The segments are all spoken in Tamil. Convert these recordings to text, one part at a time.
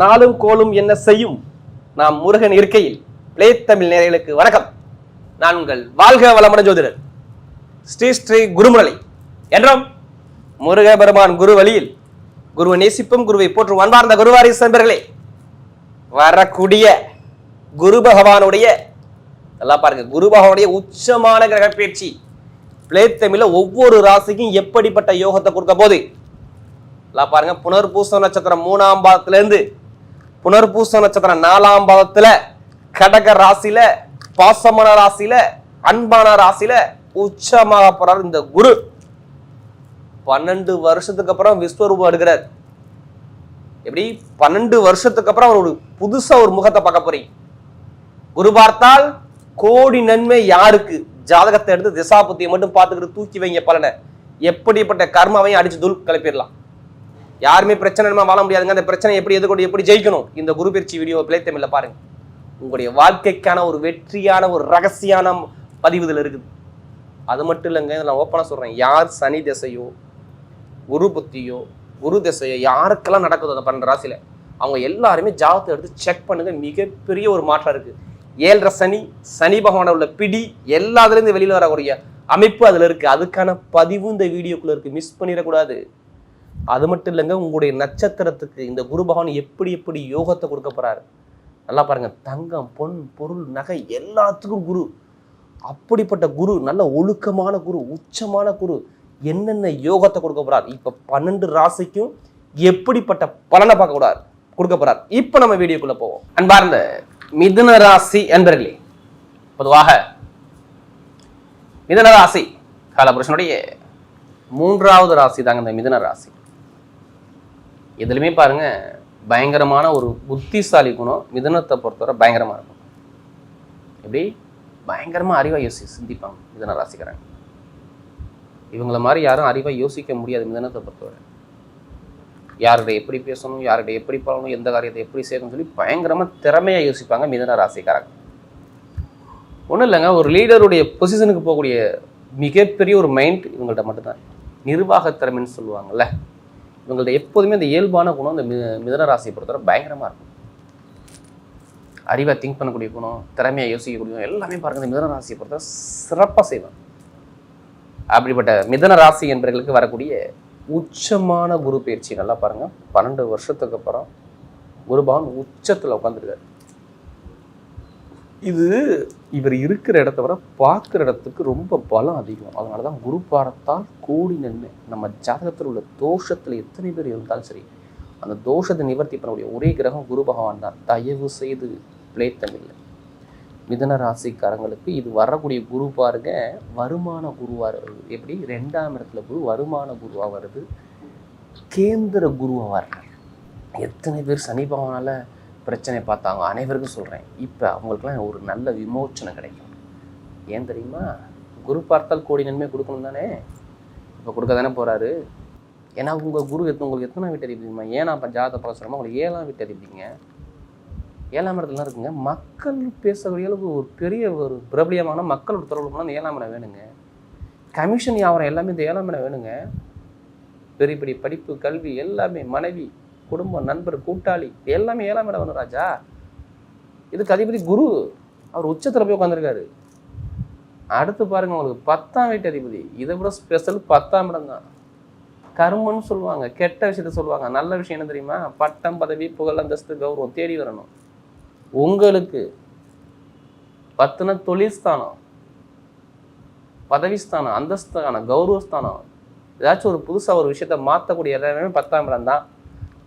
நாளும் கோலும் என்ன செய்யும் நாம் முருகன் இருக்கையில் பிளே தமிழ் நேயர்களுக்கு வணக்கம். நான் உங்கள் வாழ்க வளமுடன் ஜோதிடர் ஸ்ரீ ஸ்ரீ குருமுரளி என்றும் முருக பெருமான் குரு வழியில் குருவை நேசிப்பும் குருவை போற்றும் அன்பார்ந்த குருவாரி நண்பர்களே, வரக்கூடிய குரு பகவானுடைய நல்லா பாருங்க, குரு பகவானுடைய உச்சமான கிரக பயிற்சி பிளே தமிழ்ல ஒவ்வொரு ராசிக்கும் எப்படிப்பட்ட யோகத்தை கொடுக்க போது நல்லா பாருங்க. புனர்பூச நட்சத்திரம் 3ஆம் பாதத்துல இருந்து புனர்பூச நட்சத்திரம் 4ஆம் பாதத்துல கடக ராசியில பாசமான ராசியில அன்பான ராசியில உச்சமாக போறாரு இந்த குரு. 12 வருஷத்துக்கு அப்புறம் விஸ்வரூபம் எடுக்கிறார். எப்படி 12 வருஷத்துக்கு அப்புறம் அவர் புதுசா ஒரு முகத்தை பார்க்க போறீங்க. குரு பார்த்தால் கோடி நன்மை. யாருக்கு? ஜாதகத்தை எடுத்து திசாபுத்தியை மட்டும் பார்த்துக்கிட்டு தூக்கி வைங்க பலனை. எப்படிப்பட்ட கர்மாவையும் அடிச்சு தூள் கிளப்பிடலாம். யாருமே பிரச்சனை வாழ முடியாதுங்க. அந்த பிரச்சனை எப்படி எதிர்கொண்டு எப்படி ஜெயிக்கணும் இந்த குரு பயிற்சி வீடியோ பிளே தமிழ்ல பாருங்க. உங்களுடைய வாழ்க்கைக்கான ஒரு வெற்றியான ஒரு ரகசியான பதிவு இதுல இருக்குது. அது மட்டும் இல்லைங்க, நான் ஓப்பனா சொல்றேன், யார் சனி திசையோ குரு புத்தியோ குரு திசையோ யாருக்கெல்லாம் நடக்குது அந்த 12 ராசியில அவங்க எல்லாருமே ஜாதகத்தை எடுத்து செக் பண்ணுங்க. மிகப்பெரிய ஒரு மாற்றம் இருக்கு. 7.5 சனி, சனி பகவான உள்ள பிடி எல்லாத்துல இருந்து வெளியில வரக்கூடிய அமைப்பு அதுல இருக்கு. அதுக்கான பதிவு இந்த வீடியோக்குள்ள இருக்கு, மிஸ் பண்ணிடக்கூடாது. அது மட்டும் இல்லைங்க, உங்களுடைய நட்சத்திரத்துக்கு இந்த குரு பகவான் எப்படி எப்படி யோகத்தை கொடுக்க போறாரு நல்லா பாருங்க. தங்கம், பொன், பொருள், நகை எல்லாத்துக்கும் குரு. அப்படிப்பட்ட குரு நல்ல ஒழுக்கமான குரு, உச்சமான குரு. என்னென்ன யோகத்தை கொடுக்க போறார், இப்ப 12 ராசிக்கும் எப்படிப்பட்ட பலனை பார்க்க கூடாது கொடுக்க போறார். இப்ப நம்ம வீடியோக்குள்ள போவோம். அன்பார்ந்த மிதுன ராசி என்பர்களே, பொதுவாக மிதுன ராசி காலபுருஷனுடைய 3ஆவது ராசி தாங்க இந்த மிதுன ராசி. எதுலையுமே பாருங்க பயங்கரமான ஒரு புத்திசாலி குணம் மிதுனத்தை பொறுத்தவரை பயங்கரமா இருக்கும். எப்படி பயங்கரமா அறிவா சிந்திப்பாங்க மிதுன ராசிக்காரங்க. இவங்கள மாதிரி யாரும் அறிவா யோசிக்க முடியாது மிதுனத்தை பொறுத்தவரை. யாருடைய எப்படி பேசணும், யாருடைய எப்படி பண்ணணும், எந்த காரியத்தை எப்படி செய்யணும்னு சொல்லி பயங்கரமா திறமையா யோசிப்பாங்க மிதுன ராசிக்காரங்க. ஒன்றும் இல்லைங்க, ஒரு லீடருடைய பொசிஷனுக்கு போகக்கூடிய மிகப்பெரிய ஒரு மைண்ட் இவங்கள்ட்ட மட்டும்தான். நிர்வாக திறமைன்னு சொல்லுவாங்கல்ல, இவங்கள்ட்ட எப்போதுமே இந்த இயல்பான குணம் இந்த மிதுன ராசியை பொறுத்தவரை பயங்கரமா இருக்கும். அறிவை திங்க் பண்ணக்கூடிய குணம், திறமையா யோசிக்கக்கூடிய எல்லாமே பாருங்க இந்த மிதுன ராசியை பொறுத்தவரை சிறப்பாக செய்வாங்க. அப்படிப்பட்ட மிதுன ராசி என்பவர்களுக்கு வரக்கூடிய உச்சமான குரு பயிற்சி நல்லா பாருங்க. 12 வருஷத்துக்கு அப்புறம் குரு பகவான் உச்சத்துல உட்காந்துருக்காரு. இது இவர் இருக்கிற இடத்த விட பார்க்குற இடத்துக்கு ரொம்ப பலம் அதிகம். அதனாலதான் குரு பார்த்தால் கோடி நன்மை. நம்ம ஜாதகத்தில் உள்ள தோஷத்துல எத்தனை பேர் இருந்தாலும் சரி, அந்த தோஷத்தை நிவர்த்தி பண்ணக்கூடிய ஒரே கிரகம் குரு பகவான் தான். தயவு செய்து பிளே தமிழ்ல மிதுன ராசிக்காரங்களுக்கு இது வரக்கூடிய குரு பாருங்க, வருமான குருவா வருது. எப்படி 2ஆம் இடத்துல குரு வருமான குருவா வருது, கேந்திர குருவா வர்றாரு. எத்தனை பேர் சனி பகவானால பிரச்சனை பார்த்தாங்க அனைவருக்கும் சொல்றேன், இப்ப அவங்களுக்குலாம் ஒரு நல்ல விமோச்சனம் கிடைக்கும். ஏன் தெரியுமா? குரு பார்த்தால் கோடி நன்மை கொடுக்கணும் தானே, இப்ப கொடுக்க தானே போறாரு. ஏன்னா உங்க குரு உங்களுக்கு எத்தனை வீட்டு அறிவிப்பீங்க? ஏன்னா ஜாதகத்தை பார்க்க சொல்றோமா, உங்களுக்கு 7ஆம் வீட்டு அறிவிப்பீங்க. 7ஆம் இடத்துல இருக்குங்க. மக்கள் பேசக்கூடிய அளவுக்கு ஒரு பெரிய ஒரு பிரபலியமான மக்களோட தொடர்பு போனால் அந்த 7ஆம் இடம் வேணுங்க. கமிஷன் வியாபாரம் எல்லாமே இந்த 7ஆம் இடம் வேணுங்க. பெரிய பெரிய படிப்பு, கல்வி எல்லாமே, மனைவி, குடும்பம், நண்பர், கூட்டாளி எல்லாமே 7ஆம் இடம் வேணும் ராஜா. இதுக்கு அதிபதி குரு, அவர் உச்சத்துல போய் உட்காந்துருக்காரு. அடுத்து பாருங்க உங்களுக்கு 10ஆம் வீட்டு அதிபதி, இதை விட ஸ்பெஷல் 10ஆம் இடம் தான். கர்மன்னு சொல்லுவாங்க, கெட்ட விஷயத்த சொல்லுவாங்க. நல்ல விஷயம் என்ன தெரியுமா? பட்டம், பதவி, புகழ், அந்தஸ்து, கௌரவம் தேடி வரணும். உங்களுக்கு 10னா தொழில் ஸ்தானம், பதவி ஸ்தானம், அந்தஸ்தானம், கௌரவஸ்தானம், ஏதாச்சும் ஒரு புதுசா ஒரு விஷயத்த மாற்றக்கூடிய எல்லாருமே 10ஆம் இடம் தான்.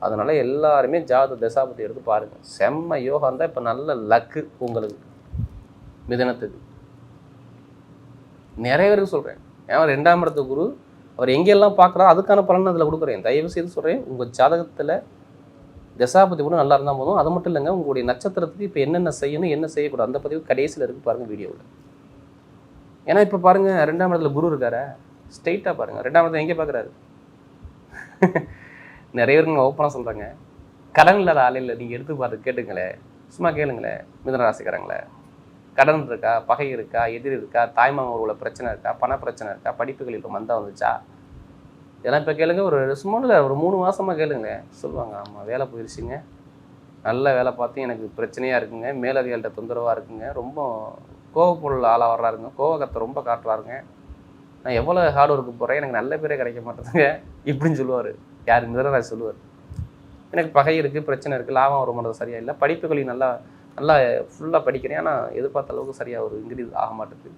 அதனால எல்லாருமே ஜாதக தசாபதி எடுத்து பாருங்க. செம்ம யோகம் தான். இப்ப நல்ல லக்கு உங்களுக்கு மிதுனத்துக்கு. நிறைய பேருக்கு சொல்றேன், ஏன்னா 2ஆம் இடத்து குரு அவர் எங்கெல்லாம் பார்க்குறா அதுக்கான பலன் அதில் கொடுக்குறேன். தயவு செய்து சொல்கிறேன், உங்கள் ஜாதகத்தில் தசாபதி கூட நல்லா இருந்தால் போதும். அது மட்டும் இல்லைங்க, உங்களுடைய நட்சத்திரத்துக்கு இப்போ என்னென்ன செய்யணும், என்ன செய்யக்கூடாது அந்த பதிவு கடைசியில் இருக்குது பாருங்கள் வீடியோவில். ஏன்னா இப்போ பாருங்கள் 2ஆம் இடத்துல குரு இருக்காரு, ஸ்ட்ரெயிட்டாக பாருங்கள் 2ஆம் இடத்துல எங்கே பார்க்குறாரு. நிறைய பேருக்கு ஓப்பனாக சொல்கிறாங்க, கடன் இல்லாத ஆலையில் நீங்கள் எடுத்து பார்த்து கேட்டுங்களேன், சும்மா கேளுங்களேன் மிதுன ராசிக்காரங்களே. கடன் இருக்கா, பகை இருக்கா, எதிரி இருக்கா, தாய்மாமன் உள்ள பிரச்சனை இருக்கா, பண பிரச்சனை இருக்கா, படிப்புகளில் இப்போ மந்தம் வந்துச்சா, இதெல்லாம் இப்போ கேளுங்க. ஒரு சும்மா இல்லை, ஒரு 3 மாதமாக கேளுங்க, சொல்லுவாங்க ஆமாம் வேலை போயிடுச்சுங்க, நல்ல வேலை பார்த்து எனக்கு பிரச்சனையாக இருக்குங்க, மேலதிகாரிகிட்ட தொந்தரவாக இருக்குங்க, ரொம்ப கோவப்பொருள் ஆளாக வர்றாருங்க, கோவக்கத்தை ரொம்ப காட்டுறாருங்க, நான் எவ்வளோ ஹார்ட் ஒர்க்கு போகிறேன், எனக்கு நல்ல பேரே கிடைக்க மாட்டேங்குங்க இப்படின்னு சொல்லுவார். யார் மிதனராசி சொல்லுவார். எனக்கு பகை இருக்குது, பிரச்சனை இருக்குது, லாபம் வர மாட்டது சரியாக இல்லை, படிப்புகளையும் நல்லா நல்லா ஃபுல்லாக படிக்கிறேன், ஆனால் எதிர்பார்த்த அளவுக்கு சரியாக ஒரு இன்க்ரீஸ் ஆக மாட்டேங்குது.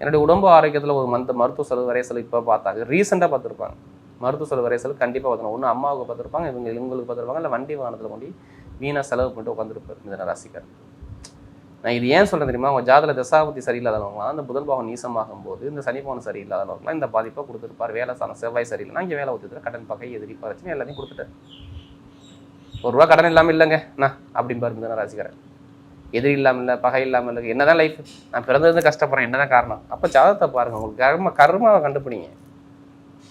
என்னுடைய உடம்பு ஆரோக்கியத்தில் ஒரு மருத்துவ செலவு வரைசல் இப்போ பார்த்தாங்க, ரீசெண்டாக பார்த்துருப்பாங்க. மருத்துவ செலவு வரைசல் கண்டிப்பாக பார்த்துருவோம். ஒன்று அம்மாவுக்கு பார்த்துருப்பாங்க, இவங்களுக்கு பார்த்துருப்பாங்க, இல்லை வண்டி வாகனத்தில் கொண்டு வீணாக செலவு பண்ணிட்டு உட்காந்துருப்பார் மிதன ராசிக்கார். நான் இது ஏன் சொல்கிறேன் தெரியுமா? அவங்க ஜாதக தசாபதி சரியில்லாதவங்களாம் அந்த புதன் பாவம் நீசமாகும் போது இந்த சனி பாவம் சரியில்லாதவங்களாம் இந்த பாதிப்பை கொடுத்துருப்பார். வேலை செவ்வாய் சரியில்லைனா இங்கே வேலை ஊற்றுற கடன் பகை எதிரி பிரச்சனை எல்லாத்தையும் கொடுத்துட்டார். ₹1 கடன் இல்லாமல் இல்லைங்க நான் அப்படின்பாரு மிதன ராசிக்காரன். எதிரி இல்லாமல் இல்லை, பகை இல்லாமல் இல்லை, என்னதான் லைஃப், நான் பிறந்தது கஷ்டப்படுறேன், என்னதான் காரணம்? அப்போ ஜாதகத்தை பாருங்கள், உங்களுக்கு கர்மாவை கண்டுபிடிங்க.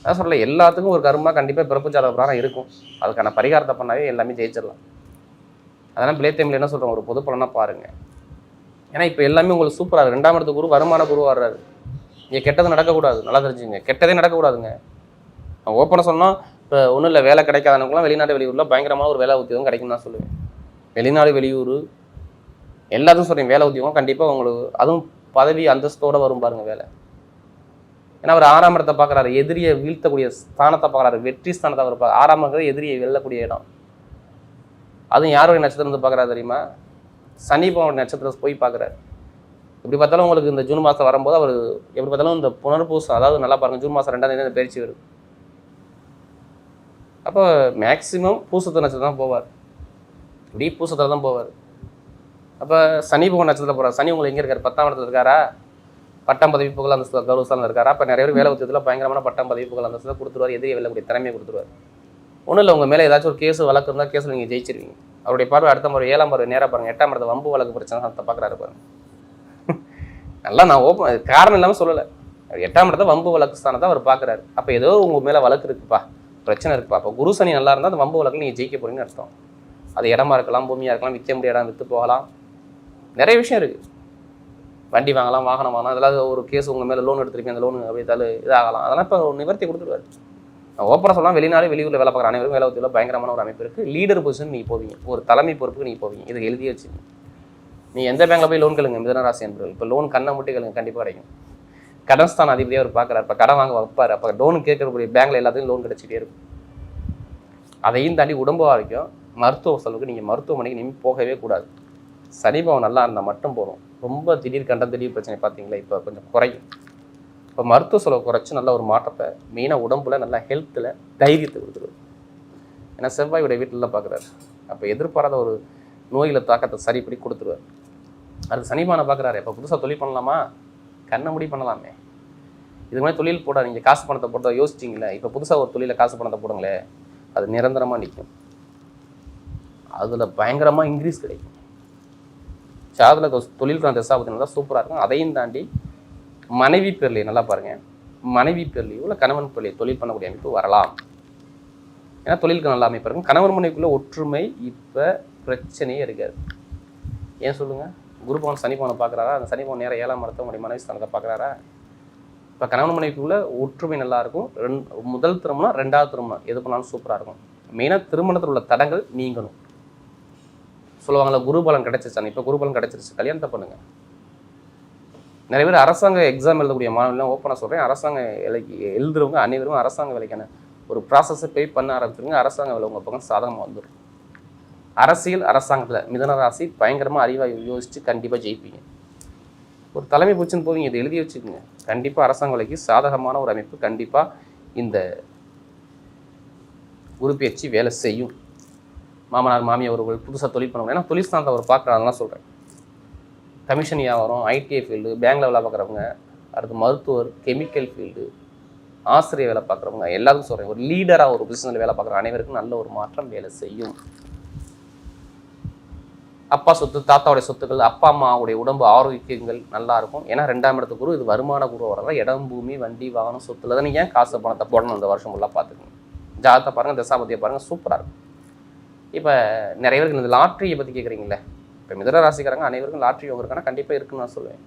அதான் சொல்லலை, எல்லாத்துக்கும் ஒரு கர்மா கண்டிப்பாக பிறப்பு ஜாதக பிரகாரம் இருக்கும். அதுக்கான பரிகாரத்தை பண்ணாவே எல்லாமே ஜெயிச்சிடலாம். அதெல்லாம் பிளே டைமில் என்ன சொல்கிறோம், ஒரு பொது பலனாக பாருங்கள். ஏன்னா இப்போ எல்லாமே உங்களுக்கு சூப்பராக இருக்குது. 2ஆம் இடத்து குரு வருமான குரு வர்றாரு. இங்கே கெட்டது நடக்கக்கூடாது, நல்லா தெரிஞ்சுங்க, கெட்டதே நடக்கக்கூடாதுங்க. ஓப்பனாக சொன்னால் இப்போ ஒன்றும் இல்லை, வேலை கிடைக்காதவங்களாம் வெளிநாடு வெளியூரில் பயங்கரமான ஒரு வேலை உத்தியோகம் கிடைக்கும் தான் சொல்லுவேன். வெளிநாடு வெளியூர் எல்லாத்தையும் சொல்கிறேன், வேலை உத்தியோகம் கண்டிப்பாக உங்களுக்கு, அதுவும் பதவி அந்தஸ்தோடு வரும் பாருங்கள் வேலை. ஏன்னா அவர் 6ஆம் இடத்தை பார்க்குறாரு, எதிரியை வீழ்த்தக்கூடிய ஸ்தானத்தை பார்க்குறாரு, வெற்றி ஸ்தானத்தை அவர் 6ஆம் இடத்துல எதிரியை வெல்லக்கூடிய இடம். அதுவும் யாருடைய நட்சத்திரம் வந்து பார்க்குறாரு தெரியுமா? சனி பகவான் நட்சத்திரம் போய் பார்க்குறாரு. எப்படி பார்த்தாலும் உங்களுக்கு இந்த ஜூன் மாதம் வரும்போது அவர் எப்படி பார்த்தாலும் இந்த புனர்பூசம், அதாவது நல்லா பாருங்கள், ஜூன் மாதம் 2ஆம் தேதி அந்த பயிற்சி வருது. அப்போ மேக்சிமம் பூசத்து நட்சத்திரம் தான் போவார், இப்படி பூசத்தில் தான் போவார். அப்போ சனி பகவான் நட்சத்திரத்தில் போகிறார். சனி உங்களுக்கு எங்கே இருக்கார்? 10ஆம் இடத்துல இருக்காரா? பட்டம் பதவி புகழ் அந்த கௌரவஸ்தானில் இருக்காரா? அப்போ நிறைய பேர் வேலை உத்தியத்தில் பயங்கரமான பட்டம் பதவி புகழ் அந்த கொடுத்துருவார், எதிரியை வெல்லக்கூடிய திறமையை கொடுத்துருவார். ஒன்றும் இல்லை, உங்கள் மேலே ஏதாச்சும் ஒரு கேஸ் வழக்கு இருந்தால் கேஸில் நீங்கள் ஜெயிச்சிருவீங்க. அவருடைய பார்வை அடுத்த முறை 7ஆம் பார்வை நேராக பாருங்கள், 8ஆம் இடத்துல வம்பு வழக்கு பிரச்சனை அதை பார்க்குறாரு பாருங்க. நல்லா நான் காரணம் இல்லாமல் சொல்லலை, 8ஆம் இடத்துல வம்பு வழக்கு ஸ்தானத்தை அவர் பார்க்குறாரு. அப்போ ஏதோ உங்கள் மேலே வழக்கு இருக்குப்பா, பிரச்சனை இருக்குப்பா. அப்போ குரு சனி நல்லா இருந்தால் அந்த வம்பு வழக்கில் நீங்கள் ஜெயிக்க போகிறீங்கன்னு அர்த்தம். அது இடமா இருக்கலாம், பூமியாக இருக்கலாம், விற்க முடிய இடம் விற்று போகலாம், நிறைய விஷயம் இருக்குது. வண்டி வாங்கலாம், வாகனம் வாங்கலாம், அதெல்லாம் ஒரு கேஸ் உங்கள் மேலே லோன் எடுத்துருப்பீங்க, அந்த லோனு அப்படியே இதாகலாம். அதெல்லாம் இப்போ நிவர்த்தி கொடுத்துருவாரு. நான் ஓப்பனாக சொல்லலாம், வெளிநாடு வெளியூரில் வேலை பார்க்குற அனைவரும் வேலை உத்தியில் பயங்கரமான ஒரு அமைப்பு இருக்குது. லீடர் பொசிஷன் நீங்கள் போவீங்க, ஒரு தலைமை பொறுப்புக்கு நீங்கள் போவீங்க. இது எழுதி வச்சுங்க. நீங்கள் எந்த பேங்கில் போய் லோன் கேளுங்க மிதன ராசி என்பவர்கள், இப்போ லோன் கண்ணை முட்டி கேளுங்க, கண்டிப்பாக கிடைக்கும். கடன் ஸ்தான அதிபதியாக அவர் பார்க்குறாரு, இப்போ கடன் வாங்க வைப்பார். அப்போ லோன் கேட்கக்கூடிய பேங்கில் எல்லாத்துக்கும் லோன் கிடைச்சிட்டே இருக்கும். அதையும் தாண்டி உடம்பு வரைக்கும் மருத்துவ செலவுக்கு நீங்கள் மருத்துவமனைக்கு நீங்கள் போகவே கூடாது. சனிபாவம் நல்லா இருந்தால் மட்டும் போதும். ரொம்ப திடீர் கண்டம் திடீர் பிரச்சனை பார்த்தீங்களா, இப்போ கொஞ்சம் குறையும். இப்போ மருத்துவ செலவு குறைச்சி நல்ல ஒரு மாற்றத்தை மெயினாக உடம்புல நல்லா ஹெல்த்தில் தைரியத்தை கொடுத்துருது. ஏன்னா செவ்வாயுடைய வீட்டிலலாம் பார்க்குறாரு. அப்போ எதிர்பாராத ஒரு நோயில் தாக்கத்தை சரிப்படி கொடுத்துருவார். அது சனிபானை பார்க்குறாரு. இப்போ புதுசாக தொழில் பண்ணலாமா? கண்ணை முடி பண்ணலாமே. இது மாதிரி தொழில் போட நீங்கள் காசு பணத்தை போட்டு யோசிச்சிங்களே, இப்போ புதுசாக ஒரு தொழிலில் காசு பணத்தை போடுங்களே, அது நிரந்தரமாக நிற்கும். அதில் பயங்கரமாக இன்க்ரீஸ் கிடைக்கும். அதில் தொழிலுக்கான தசாபதினா தான் சூப்பராக இருக்கும். அதையும் தாண்டி மனைவி பேர்லையே நல்லா பாருங்கள், மனைவி பேர்லையோ இல்லை கணவன் பேர்லையோ தொழில் பண்ணக்கூடிய அமைப்பு வரலாம். ஏன்னா தொழிலுக்கு நல்ல அமைப்பு இருக்கும். கணவன் மனைவிக்குள்ளே ஒற்றுமை இப்போ பிரச்சனையே இருக்காது. ஏன் சொல்லுங்கள்? குருபவன் சனிபவனை பார்க்குறாரா? அந்த சனிபவன் நேரம் 7ஆம் இடத்தை உங்களுடைய மனைவி ஸ்தானத்தை பார்க்குறாரா? இப்போ கணவன் மனைவிக்குள்ளே ஒற்றுமை நல்லாயிருக்கும். முதல் திருமணம் 2ஆவது திருமணம் எது பண்ணாலும் சூப்பராக இருக்கும். மெயினாக திருமணத்தில் உள்ள தடங்கள் நீங்கணும். சொல்லுவாங்களா குருபலன் கிடைச்சிச்சானே, இப்போ குருபலன் கிடைச்சிருச்சு, கல்யாணத்தை பண்ணுங்கள். நிறைய பேர் அரசாங்க எக்ஸாம் எழுதக்கூடிய மாணவர்கள்லாம் ஓப்பனாக சொல்கிறேன், அரசாங்க வேலைக்கு எழுதுறவங்க அனைவரும் அரசாங்க வேலைக்கான ஒரு ப்ராசஸை பே பண்ண ஆரம்பிச்சிருங்க. அரசாங்க வேலை உங்கள் பக்கம் சாதகமாக வந்துடும். அரசியல் அரசாங்கத்தில் மிதன ராசி பயங்கரமாக அறிவாக யோசித்து கண்டிப்பாக ஜெயிப்பீங்க. ஒரு தலைமை பிடிச்சுன்னு போவீங்க, இதை எழுதி வச்சுக்கோங்க. கண்டிப்பாக அரசாங்க வேலைக்கு சாதகமான ஒரு அமைப்பு கண்டிப்பாக இந்த குரு பயிற்சி வேலை செய்யும். மாமனார் மாமியார் அவர்கள் புதுசாக தொழில் பண்ணுவாங்க. ஏன்னா தொழில் ஸ்தானத்தை அவர் பார்க்குறாங்கலாம் சொல்கிறேன். கமிஷன் வியாபாரம், ஐடிஐ ஃபீல்டு, பேங்கில் வேலை பார்க்குறவங்க, அடுத்து மருத்துவர், கெமிக்கல் ஃபீல்டு, ஆசிரியர் வேலை பார்க்குறவங்க எல்லாருக்கும் சொல்கிறேன். ஒரு லீடராக ஒரு பிஸ்னஸில் வேலை பார்க்குற அனைவருக்கும் நல்ல ஒரு மாற்றம் வேலை செய்யும். அப்பா சொத்து, தாத்தாவுடைய சொத்துக்கள், அப்பா அம்மாவுடைய உடம்பு ஆரோக்கியங்கள் நல்லாயிருக்கும். ஏன்னா 2ஆம் இடத்து குரு, இது வருமான குரு வரதான் இடம் பூமி வண்டி வாகனம் சொத்துல தான் நீங்கள் ஏன் காசு பணத்தை போடணும். இந்த வருஷம் ஃபுல்லாக பார்த்துக்கோங்க. ஜாதகத்தை பாருங்கள், தசாபதியை பாருங்கள், சூப்பராக இருக்கும். இப்போ நிறைய பேருக்கு இந்த லாட்ரியை பற்றி கேட்குறீங்களே, இப்போ மிதன ராசிக்காரங்க அனைவருக்கும் லாட்ரி யோகம் கண்டிப்பாக இருக்குன்னு நான் சொல்லுவேன்.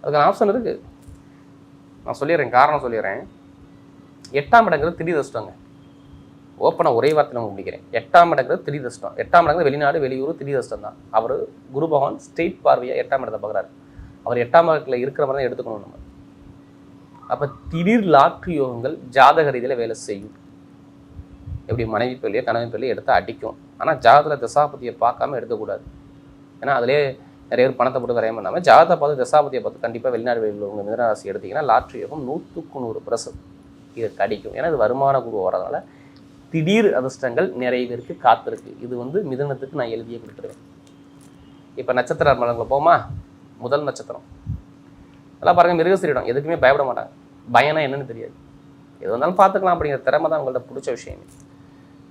அதுக்கான ஆப்ஷன் இருக்குது. நான் சொல்லிடுறேன், காரணம் சொல்லிடுறேன். 8ஆம் இடங்கிறது திடீர் அதிர்ஷ்டங்க. ஓப்பனாக ஒரே வார்த்தை நான் முடிக்கிறேன். 8ஆம் இடங்கிறது திடீர்ஷ்டம். 8ஆம் இடங்கிறது வெளிநாடு வெளியூர் திடீர்ஷ்டம் தான். அவர் குரு பகவான் ஸ்ட்ரெயிட் பார்வையாக 8ஆம் இடத்தை பார்க்குறாரு. அவர் 8ஆம் இடத்துல இருக்கிற மாதிரி தான் எடுத்துக்கணும் நம்ம. அப்போ திடீர் லாட்ரி யோகங்கள் ஜாதக ரீதியில் வேலை செய்யும். எப்படி மனைவி பேர்லையோ கணவன் பேர்லையோ எடுத்து அடிக்கும். ஆனால் ஜாதகத்தில் தசாபதியை பார்க்காம எடுக்கக்கூடாது. ஏன்னா அதிலே நிறைய பேர் பணத்தை போட்டு வரைய பண்ணாமல் ஜாதகத்தை பார்த்து தசாபதியை பார்த்து கண்டிப்பாக வெளிநாடு வெளியில் உங்கள் மிதனராசி எடுத்திங்கன்னா லாட்ரி யோகம் 100% இது கடிக்கும். ஏன்னா இது வருமான குரு வரதுனால திடீர் அதிர்ஷ்டங்கள் நிறைய பேருக்கு காத்திருக்கு. இது மிதனத்துக்கு நான் எழுதியே கொடுத்துருவேன். இப்போ நட்சத்திர மலங்களை போமா. முதல் நட்சத்திரம் நல்லா பாருங்கள், மிருகசீரிடம். எதுக்குமே பயப்பட மாட்டாங்க. பயனா என்னன்னு தெரியாது. எது வந்தாலும் பார்த்துக்கலாம் அப்படிங்கிற திறமை தான் உங்கள்ட்ட பிடிச்ச விஷயமே.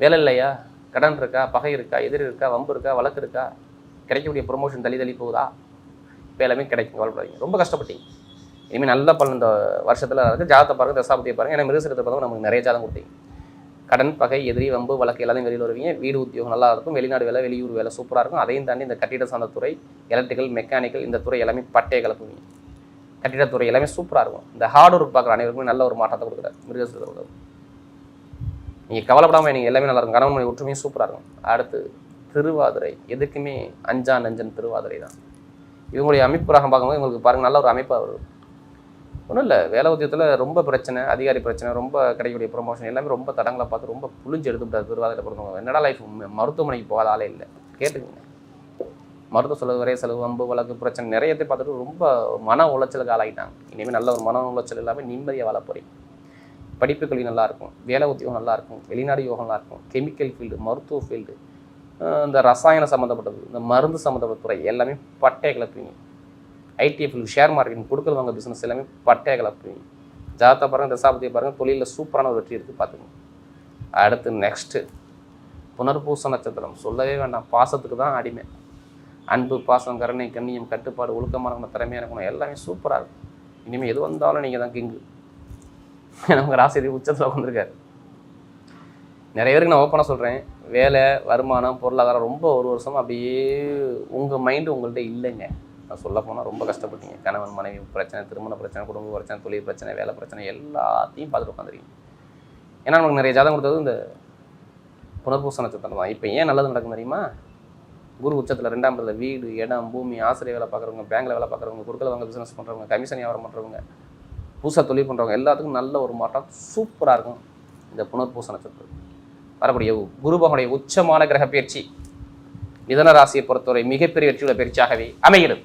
வேலை இல்லையா, கடன் இருக்கா, பகை இருக்கா, எதிரி இருக்கா, வம்பு இருக்கா, வழக்கு இருக்கா, கிடைக்கக்கூடிய ப்ரொமோஷன் தள்ளி போகுதா, இப்போ எல்லாமே கிடைக்கும். கவலைப்படாதீங்க. ரொம்ப கஷ்டப்பட்டீங்க. இனிமேல் நல்ல பலன் இந்த வருஷத்தில் இருக்குது. ஜாதகத்தை பாருங்கள், தசாபதியை பாருங்கள். ஏன்னா மிருகசீரத்தை பார்த்தா நமக்கு நிறைய ஜாதகம் கொடுத்தீங்க. கடன் பகை எதிரி வம்பு வழக்கு எல்லாத்தையும் வெளியில் வருவீங்க. வீடு உத்தியோகம் நல்லா இருக்கும். வெளிநாடு வேலை வெளியூர் வேலை சூப்பராக இருக்கும். அதையும் தாண்டி இந்த கட்டிட சார்ந்த துறை, எலக்ட்ரிக்கல், மெக்கானிக்கல் இந்த துறை எல்லாமே பட்டையை கலப்புவீங்க. கட்டிடத்துறை எல்லாமே சூப்பராக இருக்கும். இந்த ஹார்ட் ஒர்க் பார்க்குற அனைவருக்குமே நல்ல ஒரு மாற்றத்தை கொடுக்குறாரு மிருகசீரத்தை. நீங்கள் கவலைப்படாமல் நீங்கள் எல்லாமே நல்லா இருக்கும். கணவன் மனைவி ஒற்றுமையும் சூப்பராக இருக்கும். அடுத்து திருவாதிரை. எதுக்குமே அஞ்சா நஞ்சன் திருவாதிரை தான். இவங்களுடைய அமைப்பு ரகம் பார்க்கும்போது இவங்களுக்கு பாருங்கள் நல்ல ஒரு அமைப்பாக வரும். ஒன்றும் இல்லை, வேலை உத்தியத்தில் ரொம்ப பிரச்சனை, அதிகாரி பிரச்சனை, ரொம்ப கிடைக்கக்கூடிய ப்ரொமோஷன் எல்லாமே ரொம்ப தடங்களை பார்த்து ரொம்ப புளிஞ்சு எடுத்துவிட்டார் திருவாதிரை பொறுத்தவங்க. என்னடா லைஃப் மருத்துவமனைக்கு போகாத ஆளே இல்லை. கேட்டுக்கோங்க. மருத்துவ செலவு, வரைய செலவு, வம்பு வழக்கு பிரச்சனை நிறையத்தை பார்த்துட்டு ரொம்ப மன உளைச்சலுக்கு ஆளாகிட்டாங்க. இனிமேல் நல்ல ஒரு மன உளைச்சல் இல்லாமல் நிம்மதியாக வாழ போகிறீங்க. படிப்பு கல்வி நல்லாயிருக்கும், வேலை உத்தியோகம் நல்லாயிருக்கும், வெளிநாடு யோகம் நல்லாயிருக்கும், கெமிக்கல் ஃபீல்டு, மருத்துவ ஃபீல்டு, இந்த ரசாயன சம்மந்தப்பட்டது, இந்த மருந்து சம்மந்தப்பட்ட துறை எல்லாமே பட்டையை கிளப்புவீங்க. ஐடி ஃபீல்டு, ஷேர் மார்க்கெட்டிங், கொடுக்கல் வாங்க பிஸ்னஸ் எல்லாமே பட்டையை கிளப்புவீங்க. ஜாதகத்தை பாருங்கள், தசாபதியை பாருங்கள், தொழிலில் சூப்பரான ஒரு வெற்றி இருக்குது பார்த்துக்கோங்க. அடுத்து நெக்ஸ்ட்டு புனர்பூச நட்சத்திரம். சொல்லவே வேண்டாம், பாசத்துக்கு தான் அடிமை. அன்பு, பாசம், கருணை, கண்ணியம், கட்டுப்பாடு, ஒழுக்கமான திறமையாக இருக்கணும், எல்லாமே சூப்பராக இருக்கும். இனிமேல் எது வந்தாலும் நீங்கள் தான் கிங்கு. நமக்கு ராசி உச்சத்தில் வந்திருக்காரு. நிறைய பேருக்கு நான் ஓப்பனாக சொல்கிறேன், வேலை, வருமானம், பொருளாதாரம் ரொம்ப ஒரு வருஷமாக அப்படியே உங்கள் மைண்டு உங்கள்கிட்ட இல்லைங்க. நான் சொல்ல போனால் ரொம்ப கஷ்டப்பட்டீங்க. கணவன் மனைவி பிரச்சனை, திருமண பிரச்சனை, குடும்ப பிரச்சனை, தொழில் பிரச்சனை, வேலை பிரச்சனை எல்லாத்தையும் பார்த்துட்டு உட்காந்துருக்கீங்க. ஏன்னா நமக்கு நிறைய ஜாதகம் கொடுத்தது இந்த புனர்பூச நட்சத்திரம் தான். இப்போ ஏன் நல்லது நடக்கும் தெரியுமா? குரு உச்சத்தில் 2ஆம் இடத்துல வீடு, இடம், பூமி, ஆசிரியர் வேலை பார்க்குறவங்க, பேங்கில் வேலை பார்க்குறவங்க, கொடுக்கல வாங்க பிஸ்னஸ் பண்ணுறவங்க, கமிஷன் வியாபாரம் பண்ணுறவங்க, புதுசாக தொழில் பண்ணுறவங்க எல்லாத்துக்கும் நல்ல ஒரு மாற்றம் சூப்பராக இருக்கும் இந்த புனர்பூச நட்சத்திரம். வரக்கூடிய குரு பகவானுடைய உச்சமான கிரக பயிற்சி மிதன ராசியை பொறுத்தவரை மிகப்பெரிய வெற்றியுள்ள பயிற்சியாகவே அமைகிறது.